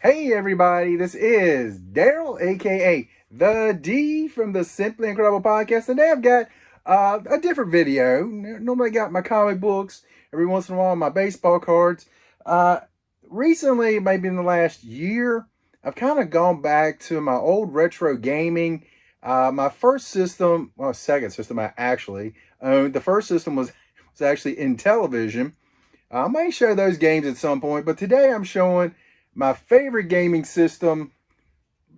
Hey everybody, this is Daryl, aka the D from the Simply Incredible podcast. Today I've got a different video. Normally I got my comic books, every once in a while my baseball cards. Uh, Recently, maybe in the last year, I've kind of gone back to my old retro gaming. My first system, well, second system I actually owned. The first system was actually in television. I may show those games at some point, but today I'm showing my favorite gaming system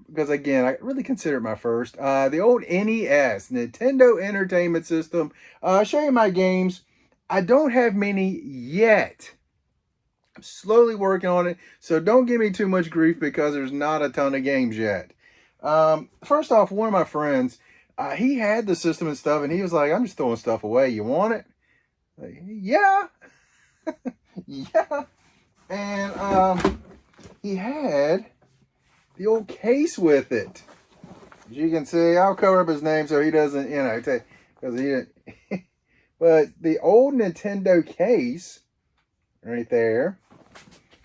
because, again, I really consider it my first. The old NES, Nintendo Entertainment System. I'll show you my games. I don't have many yet. I'm slowly working on it, so don't give me too much grief because there's not a ton of games yet. First off, one of my friends, he had the system and stuff, and he was like, I'm just throwing stuff away. You want it? Like, yeah. Yeah. And he had the old case with it. As you can see, I'll cover up his name so he doesn't, because he didn't. But the old Nintendo case right there.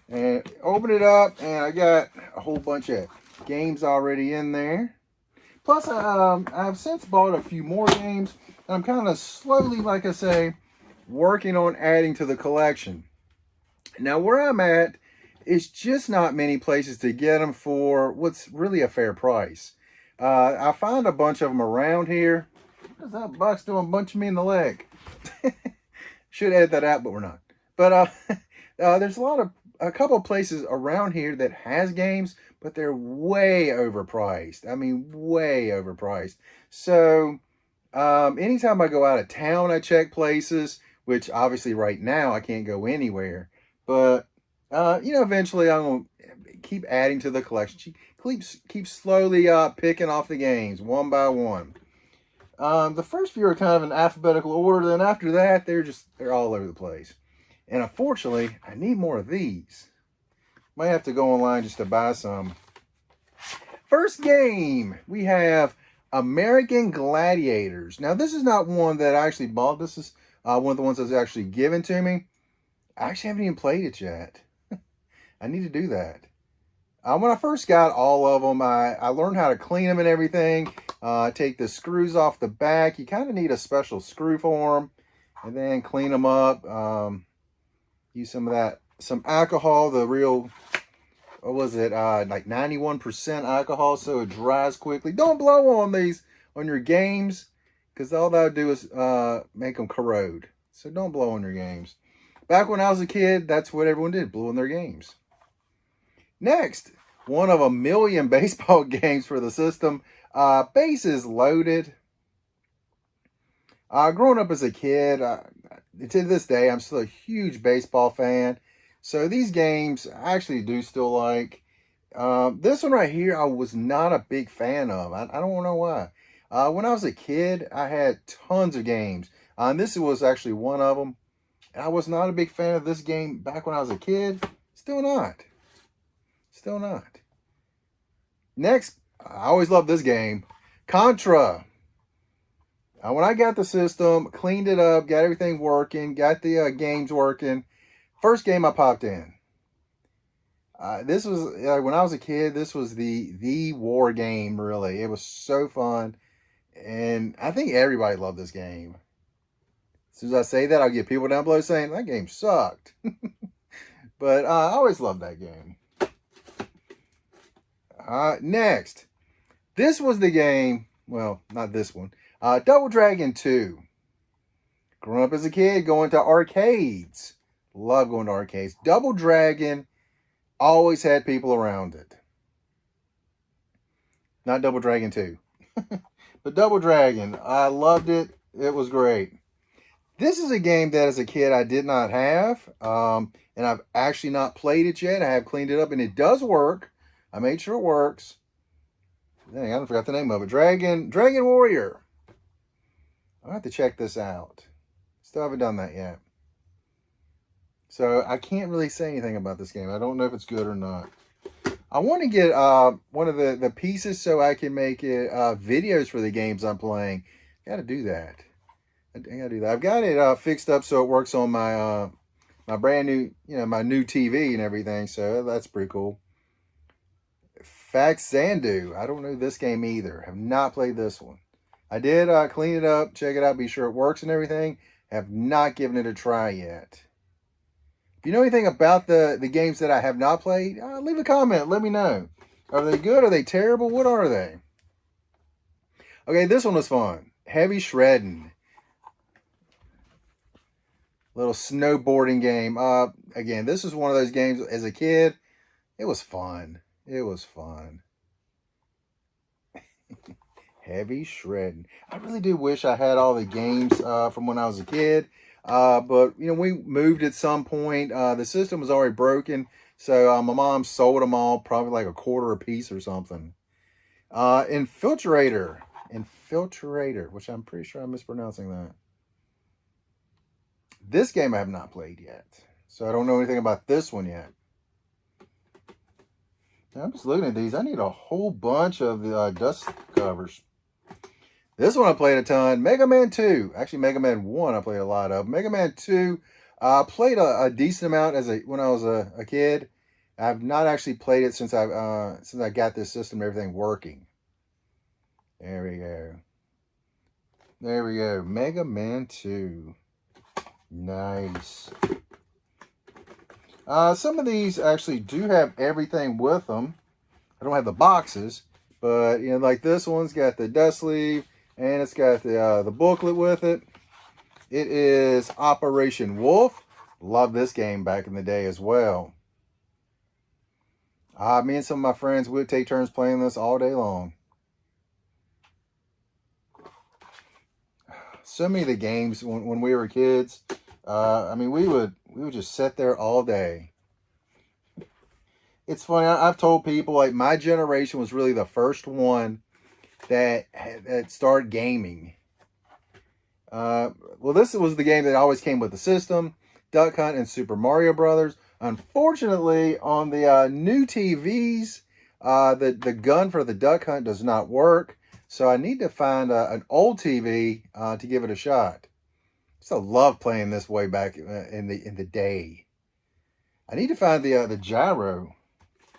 And open it up, and I got a whole bunch of games already in there. Plus, I've since bought a few more games. And I'm kind of slowly, like I say, working on adding to the collection. Now, where I'm at is just not many places to get them for what's really a fair price. I find a bunch of them around here. What is that box doing punching me in the leg? Should edit that out, but we're not. But there's a couple of places around here that has games, but they're way overpriced. I mean, way overpriced. So anytime I go out of town, I check places, which obviously right now I can't go anywhere. But, eventually I'm going to keep adding to the collection. Keep slowly picking off the games one by one. The first few are kind of in alphabetical order. Then after that, they're all over the place. And unfortunately, I need more of these. Might have to go online just to buy some. First game, we have American Gladiators. Now, this is not one that I actually bought. This is one of the ones that was actually given to me. I actually haven't even played it yet. I need to do that. When I first got all of them, I learned how to clean them and everything. Take the screws off the back. You kind of need a special screw for them. And then clean them up. Use some alcohol, the real, what was it, like 91% alcohol so it dries quickly. Don't blow on your games, because all that'll do is make them corrode. So don't blow on your games. Back when I was a kid, that's what everyone did, blew on their games. Next, one of a million baseball games for the system, Bases Loaded. Growing up as a kid, to this day, I'm still a huge baseball fan. So these games I actually do still like. This one right here, I was not a big fan of. I don't know why. When I was a kid, I had tons of games. And this was actually one of them. I was not a big fan of this game back when I was a kid. Still not. Still not. Next, I always loved this game. Contra. When I got the system, cleaned it up, got everything working, got the games working. First game I popped in. This was, when I was a kid, this was the war game, really. It was so fun. And I think everybody loved this game. As soon as I say that, I'll get people down below saying, that game sucked. But I always loved that game. Next. This was the game, well, not this one. Double Dragon 2. Growing up as a kid, going to arcades. Love going to arcades. Double Dragon always had people around it. Not Double Dragon 2. But Double Dragon. I loved it. It was great. This is a game that as a kid I did not have. And I've actually not played it yet. I have cleaned it up and it does work. I made sure it works. Dang, I forgot the name of it. Dragon Warrior. I'll have to check this out. Still haven't done that yet. So I can't really say anything about this game. I don't know if it's good or not. I want to get one of the pieces so I can make it videos for the games I'm playing. Got to do that. I got to do that. I've got it fixed up so it works on my my brand new, my new TV and everything. So that's pretty cool. Fact Sandu. I don't know this game either. Have not played this one. I did clean it up, check it out, be sure it works and everything. Have not given it a try yet. If you know anything about the games that I have not played, leave a comment. Let me know. Are they good? Are they terrible? What are they? Okay, this one was fun. Heavy Shredding. Little snowboarding game. Again, this is one of those games as a kid. It was fun. It was fun. Heavy Shredding. I really do wish I had all the games from when I was a kid. But, you know, we moved at some point. The system was already broken. So my mom sold them all, probably like a quarter a piece or something. Infiltrator. Infiltrator, which I'm pretty sure I'm mispronouncing that. This game I have not played yet. So I don't know anything about this one yet. I'm just looking at these. I need a whole bunch of the dust covers. This one I played a ton. Mega Man 2. Actually, Mega Man 1 I played a lot of. Mega Man 2, I played a decent amount when I was a kid. I've not actually played it since I got this system and everything working. There we go. There we go. Mega Man 2. Nice. Some of these actually do have everything with them. I don't have the boxes, but you know, like this one's got the dust sleeve and it's got the booklet with it. It is Operation Wolf. Love this game back in the day as well. Me and some of my friends would take turns playing this all day long. So many of the games when we were kids, I mean, we would just sit there all day. It's funny. I've told people like my generation was really the first one that started gaming. Well, this was the game that always came with the system, Duck Hunt and Super Mario Brothers. Unfortunately, on the new TVs, the gun for the Duck Hunt does not work. So I need to find an old TV to give it a shot. I love playing this way back in the day. I need to find the gyro.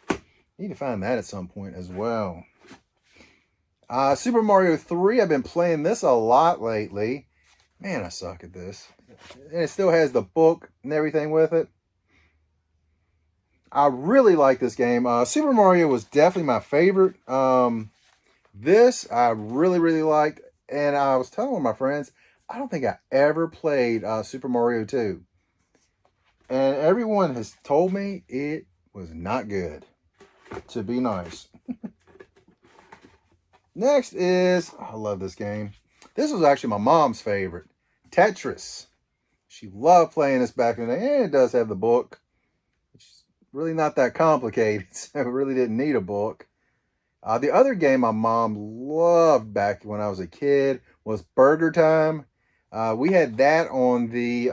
I need to find that at some point as well. Super Mario 3. I've been playing this a lot lately. Man, I suck at this. And it still has the book and everything with it. I really like this game. Super Mario was definitely my favorite. This I really, really liked. And I was telling one of my friends, I don't think I ever played Super Mario 2. And everyone has told me it was not good. To be nice. Next is, I love this game. This was actually my mom's favorite. Tetris. She loved playing this back in the day. And it does have the book. It's really not that complicated. So I really didn't need a book. The other game my mom loved back when I was a kid was Burger Time. We had that on the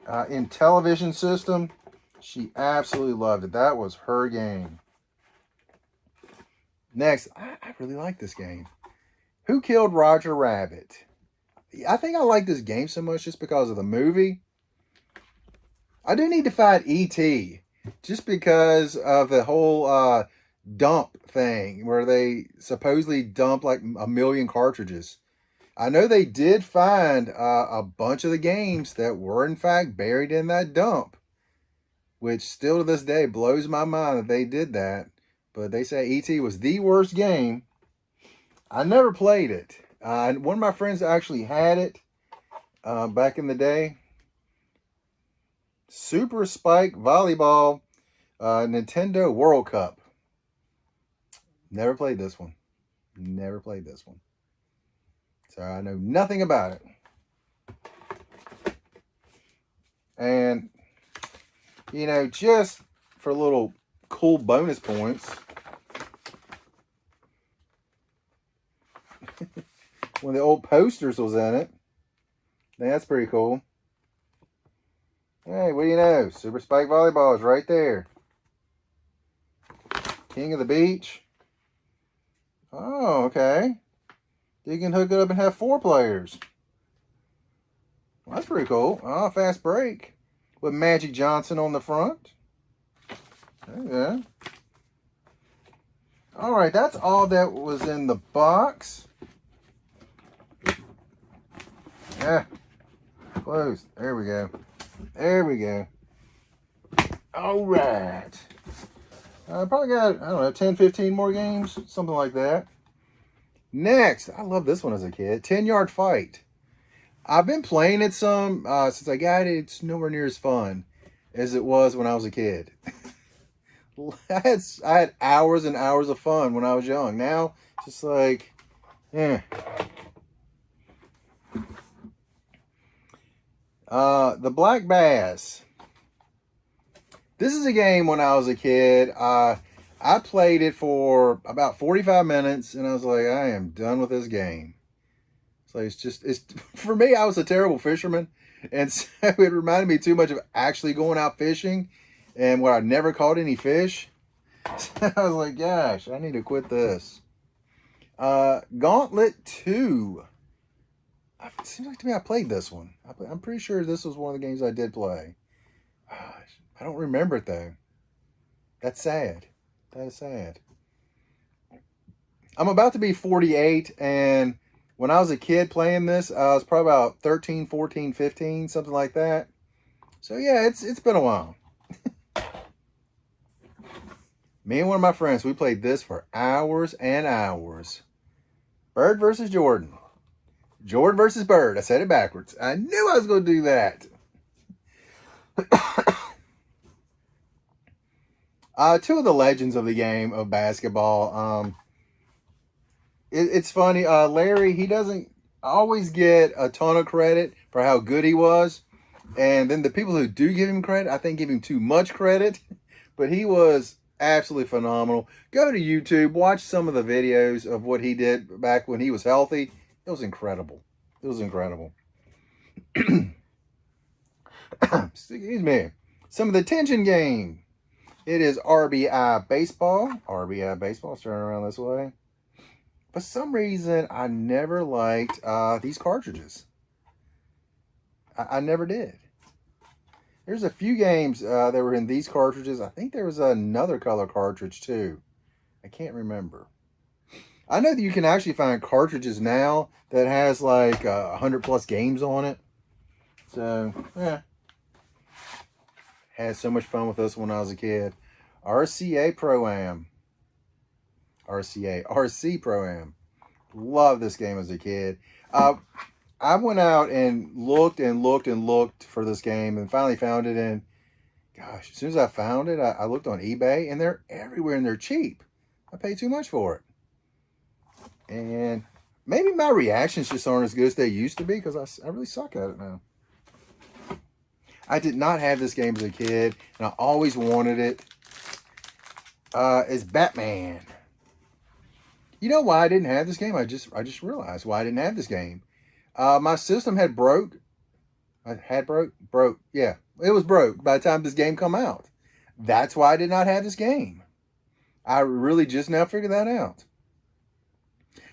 Intellivision system. She absolutely loved it. That was her game. Next, I really like this game. Who Killed Roger Rabbit? I think I like this game so much just because of the movie. I do need to find E.T. just because of the whole dump thing where they supposedly dump like 1 million cartridges. I know they did find a bunch of the games that were in fact buried in that dump, which still to this day blows my mind that they did that. But they say E.T. was the worst game. I never played it. One of my friends actually had it back in the day. Super Spike Volleyball Nintendo World Cup. Never played this one. Never played this one. So I know nothing about it. And, you know, just for a little cool bonus points, one of the old posters was in it. That's pretty cool. Hey, what do you know? Super Spike Volleyball is right there. King of the Beach. Oh, okay. You can hook it up and have 4 players. Well, that's pretty cool. Oh, Fast Break with Magic Johnson on the front. There you go. All right, that's all that was in the box. Yeah, closed. There we go. There we go. All right. Probably got, I don't know, 10, 15 more games, something like that. Next, I love this one as a kid, 10-Yard Fight. I've been playing it some since I got it. It's nowhere near as fun as it was when I was a kid. I had hours and hours of fun when I was young. Now, just like, eh. The Black Bass. This is a game when I was a kid. I played it for about 45 minutes, and I was like, I am done with this game. So it's for me, I was a terrible fisherman, and so it reminded me too much of actually going out fishing, and where I never caught any fish. So I was like, gosh, I need to quit this. Gauntlet 2. It seems like to me I played this one. I'm pretty sure this was one of the games I did play. I don't remember it though. That's sad. That is sad. I'm about to be 48, and when I was a kid playing this, I was probably about 13, 14, 15, something like that. So yeah, it's been a while. Me and one of my friends, we played this for hours and hours. Bird versus Jordan. Jordan versus Bird. I said it backwards. I knew I was going to do that. Two of the legends of the game of basketball. It's funny. Larry, he doesn't always get a ton of credit for how good he was. And then the people who do give him credit, I think give him too much credit. But he was absolutely phenomenal. Go to YouTube, watch some of the videos of what he did back when he was healthy. It was incredible. It was incredible. Excuse me. Some of the tension game. It is RBI Baseball. RBI Baseball. Let's turn around this way. For some reason, I never liked these cartridges. I never did. There's a few games that were in these cartridges. I think there was another color cartridge too. I can't remember. I know that you can actually find cartridges now that has like 100 plus games on it. So, yeah. Had so much fun with this when I was a kid. RCA Pro-Am. RC Pro-Am. Love this game as a kid. I went out and looked for this game and finally found it. And gosh, as soon as I found it, I looked on eBay, and they're everywhere and they're cheap. I paid too much for it. And maybe my reactions just aren't as good as they used to be because I really suck at it now. I did not have this game as a kid, and I always wanted it. It's Batman. You know why I didn't have this game? I just realized why I didn't have this game. My system had broke. Broke. Yeah, it was broke by the time this game come out. That's why I did not have this game. I really just now figured that out.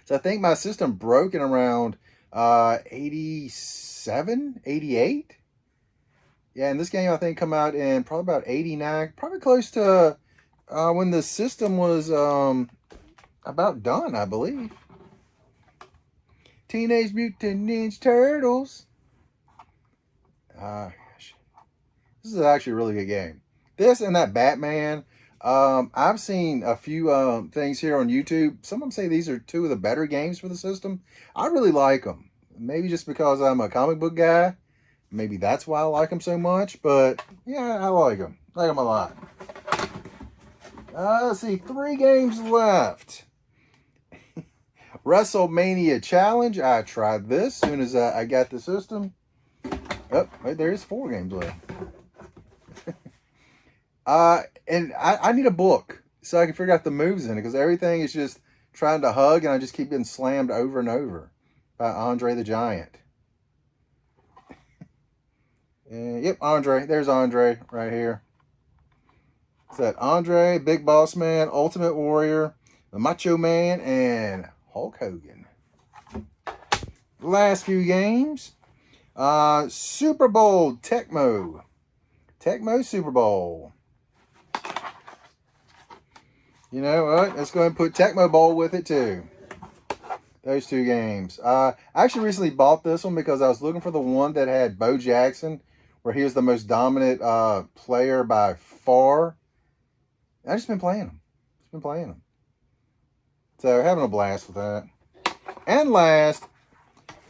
So I think my system broke in around 87, 88. Yeah, and this game I think come out in probably about 89, probably close to when the system was about done, I believe. Teenage Mutant Ninja Turtles. Gosh. This is actually a really good game. This and that Batman. I've seen a few things here on YouTube. Some of them say these are two of the better games for the system. I really like them. Maybe just because I'm a comic book guy. Maybe that's why I like them so much. But yeah, I like them. I like them a lot. Let's see. 3 games left. WrestleMania Challenge. I tried this as soon as I got the system. Oh, wait, there's 4 games left. And I need a book so I can figure out the moves in it because everything is just trying to hug and I just keep getting slammed over and over by Andre the Giant. Yep, Andre. There's Andre right here. It's that Andre, Big Boss Man, Ultimate Warrior, the Macho Man, and Hulk Hogan. Last few games. Super Bowl Tecmo. Tecmo Super Bowl. You know what? Let's go ahead and put Tecmo Bowl with it too. Those two games. I actually recently bought this one because I was looking for the one that had Bo Jackson, where he was the most dominant player by far. I just been playing them. Just been playing them. So having a blast with that. And last,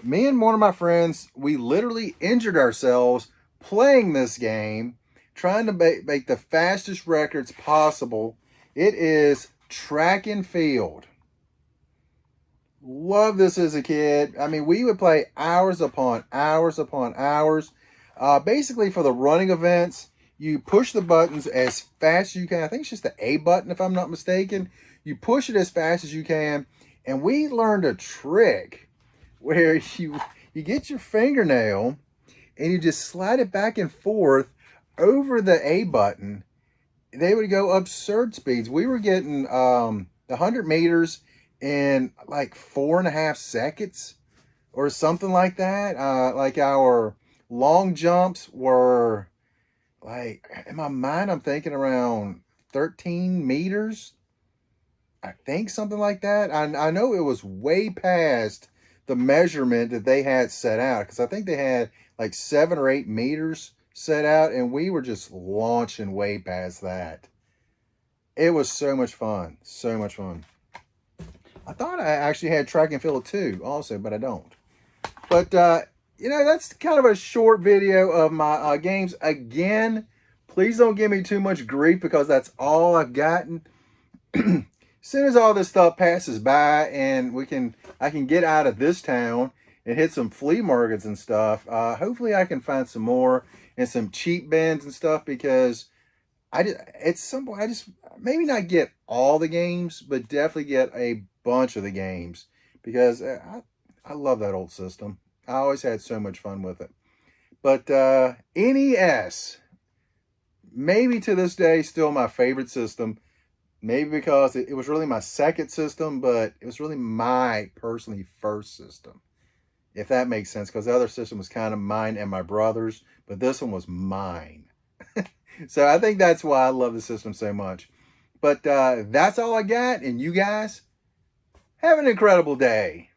me and one of my friends, we literally injured ourselves playing this game, trying to make the fastest records possible. It is track and field. Love this as a kid. I mean, we would play hours upon hours upon hours. Basically, for the running events, you push the buttons as fast as you can. I think it's just the A button, if I'm not mistaken. You push it as fast as you can. And we learned a trick where you get your fingernail and you just slide it back and forth over the A button. They would go absurd speeds. We were getting 100 meters in like 4.5 seconds or something like that. Like our long jumps were like, in my mind, I'm thinking around 13 meters. I think something like that. I know it was way past the measurement that they had set out, because I think they had like 7 or 8 meters set out, and we were just launching way past that. It was so much fun. So much fun. I thought I actually had track and field too, also, but I don't. But, you know, that's kind of a short video of my games. Again, please don't give me too much grief because that's all I've gotten. As soon as all this stuff passes by and I can get out of this town and hit some flea markets and stuff, hopefully I can find some more and some cheap bins and stuff, because at some point I just maybe not get all the games, but definitely get a bunch of the games, because I love that old system. I always had so much fun with it. But NES, maybe to this day, still my favorite system. Maybe because it was really my second system, but it was really my personally first system, if that makes sense, because the other system was kind of mine and my brother's, but this one was mine. So I think that's why I love the system so much. But that's all I got, and you guys have an incredible day.